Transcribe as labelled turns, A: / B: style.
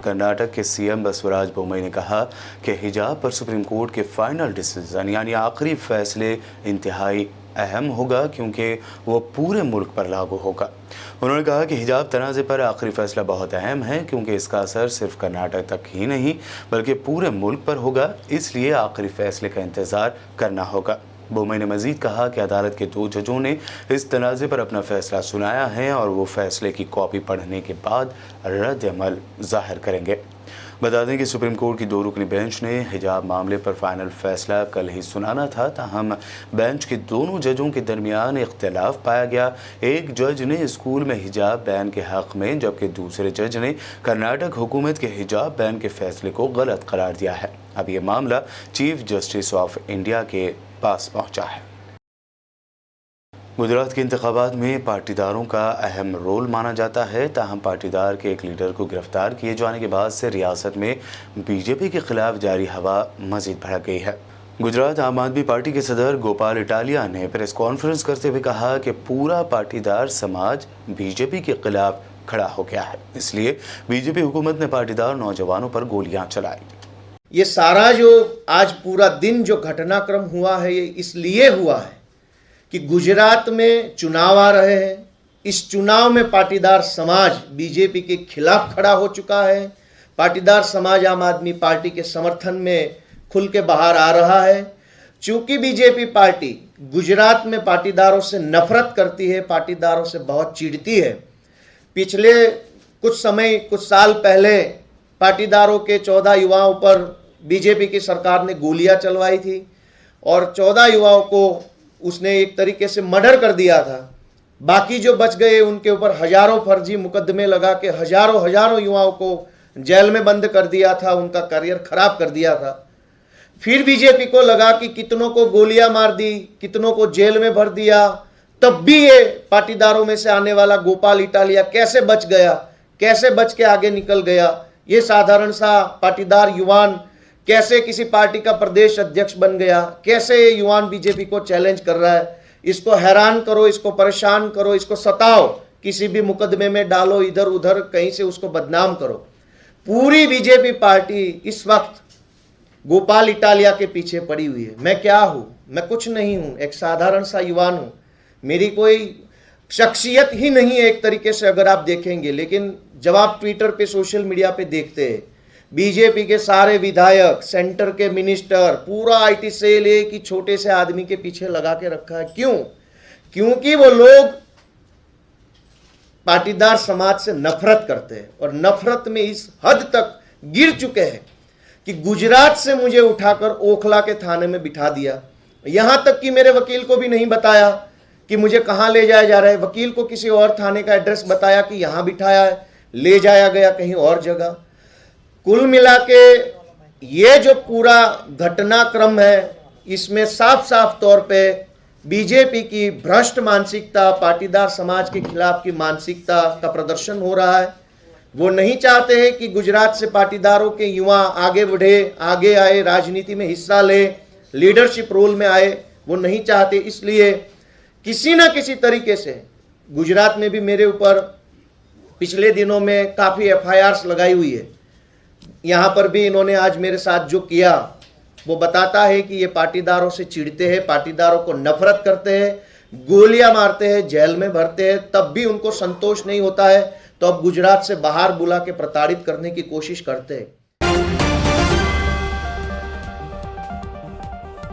A: कर्नाटक के सीएम बसवराज बोम्मई ने कहा कि हिजाब पर सुप्रीम कोर्ट के फाइनल डिसीजन यानी आखिरी फैसले इंतहाई अहम होगा क्योंकि वो पूरे मुल्क पर लागू होगा। उन्होंने कहा कि हिजाब तनाज़े पर आखिरी फैसला बहुत अहम है क्योंकि इसका असर सिर्फ कर्नाटक तक ही नहीं बल्कि पूरे मुल्क पर होगा, इसलिए आखिरी फैसले का इंतज़ार करना होगा। बोम्मई ने मजीद कहा कि अदालत के 2 जजों ने इस तनाज़े पर अपना फैसला सुनाया है और वो फैसले की कॉपी पढ़ने के बाद रद्द अमल जाहिर करेंगे। बता दें कि सुप्रीम कोर्ट की 2 रुकनी बेंच ने हिजाब मामले पर फाइनल फैसला कल ही सुनाना था, ताहम बेंच के दोनों जजों के दरमियान इख्तिलाफ पाया गया। एक जज ने स्कूल में हिजाब बैन के हक़ में जबकि दूसरे जज ने कर्नाटक हुकूमत के हिजाब बैन के फैसले को गलत करार दिया है। अब ये मामला चीफ जस्टिस ऑफ इंडिया के पास पहुंचा है। गुजरात के इंतखाबात में पाटीदारों का अहम रोल माना जाता है, ताहम पाटीदार के एक लीडर को गिरफ्तार किए जाने के बाद से रियासत में बीजेपी के खिलाफ जारी हवा मजीद भड़क गई है। गुजरात आम आदमी पार्टी के सदर गोपाल इटालिया ने प्रेस कॉन्फ्रेंस करते हुए कहा कि पूरा पाटीदार समाज बीजेपी के खिलाफ खड़ा हो गया है, इसलिए बीजेपी हुकूमत ने पाटीदार नौजवानों पर गोलियां चलाई।
B: ये सारा जो आज पूरा दिन जो घटनाक्रम हुआ है ये इसलिए हुआ है कि गुजरात में चुनाव आ रहे हैं। इस चुनाव में पाटीदार समाज बीजेपी के खिलाफ खड़ा हो चुका है। पाटीदार समाज आम आदमी पार्टी के समर्थन में खुल के बाहर आ रहा है। चूंकि बीजेपी पार्टी गुजरात में पाटीदारों से नफरत करती है, पाटीदारों से बहुत चिढ़ती है। पिछले कुछ साल पहले पाटीदारों के 14 युवाओं पर बीजेपी की सरकार ने गोलियां चलवाई थी और 14 युवाओं को उसने एक तरीके से मर्डर कर दिया था। बाकी जो बच गए उनके ऊपर हजारों फर्जी मुकदमे लगा के हजारों युवाओं को जेल में बंद कर दिया था, उनका करियर खराब कर दिया था। फिर बीजेपी को लगा कि कितनों को गोलियां मार दी, कितनों को जेल में भर दिया, तब भी ये पाटीदारों में से आने वाला गोपाल इटालिया कैसे बच गया, कैसे बच के आगे निकल गया। ये साधारण सा पाटीदार युवान कैसे किसी पार्टी का प्रदेश अध्यक्ष बन गया, कैसे ये युवान बीजेपी को चैलेंज कर रहा है। इसको हैरान करो, इसको परेशान करो, इसको सताओ, किसी भी मुकदमे में डालो, इधर उधर कहीं से उसको बदनाम करो। पूरी बीजेपी पार्टी इस वक्त गोपाल इटालिया के पीछे पड़ी हुई है। मैं क्या हूं? मैं कुछ नहीं हूं, एक साधारण सा युवान हूं। मेरी कोई शख्सियत ही नहीं है एक तरीके से अगर आप देखेंगे। लेकिन जब आप ट्विटर पे सोशल मीडिया पे देखते हैं बीजेपी के सारे विधायक, सेंटर के मिनिस्टर, पूरा आईटी सेल एक ही छोटे से आदमी के पीछे लगा के रखा है। क्यों? क्योंकि वो लोग पाटीदार समाज से नफरत करते हैं और नफरत में इस हद तक गिर चुके हैं कि गुजरात से मुझे उठाकर ओखला के थाने में बिठा दिया। यहां तक कि मेरे वकील को भी नहीं बताया कि मुझे कहां ले जाया जा रहा है। वकील को किसी और थाने का एड्रेस बताया कि यहां बिठाया है, ले जाया गया कहीं और जगह। कुल मिला के ये जो पूरा घटनाक्रम है इसमें साफ साफ तौर पे बीजेपी की भ्रष्ट मानसिकता, पाटीदार समाज के खिलाफ की मानसिकता का प्रदर्शन हो रहा है। वो नहीं चाहते हैं कि गुजरात से पाटीदारों के युवा आगे बढ़े, आगे आए, राजनीति में हिस्सा ले, लीडरशिप रोल में आए। वो नहीं चाहते, इसलिए किसी ना किसी तरीके से गुजरात में भी मेरे ऊपर पिछले दिनों में काफ़ी FIRs लगाई हुई है। यहाँ पर भी इन्होंने आज मेरे साथ जो किया वो बताता है कि ये पाटीदारों से चिढ़ते हैं, पाटीदारों को नफरत करते हैं, गोलियां मारते हैं, जेल में भरते हैं, तब भी उनको संतोष नहीं होता है तो अब गुजरात से बाहर बुला के प्रताड़ित करने की कोशिश करते हैं।